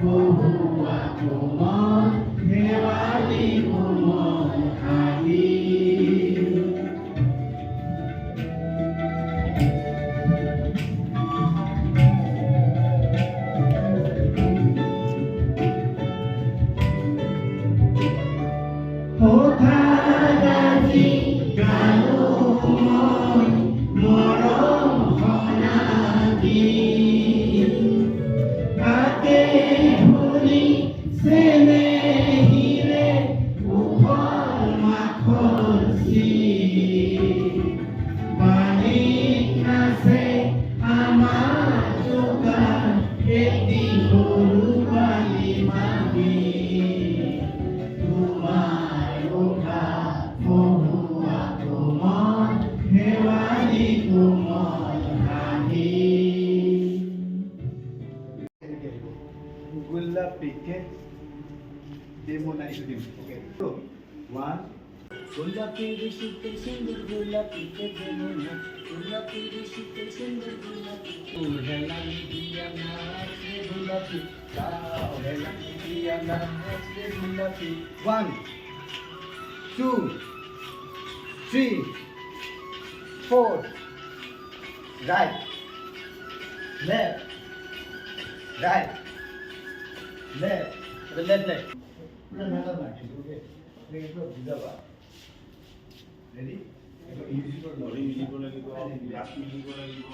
বহুয়া কোমল শেৱালি কোমল হাঁহি গাজি গালো মই মৰম সনাদি তাকে ধৰি চেনেহিৰে উখল মাখলচি বাণীত নাচে আমাৰ যোগান খেতি গৰু বালি মাগি Gulapi ke demo na isu okay so one গোলাপি ঋষিতে সুন্দর গোলাপি দemo na গোলাপি ঋষিতে সুন্দর গোলাপি ওহেলানি দিয়া নাচ রে গোলাপি ohelani dia naচ re gulapi 1 2 3 4 right left right left left পুরা মেলা লাগছে ওকে তুমি একটু বুঝাবা রেডি একটু ইজি করে মিলিব লাগিব গ্লাছ মিলিব লাগিব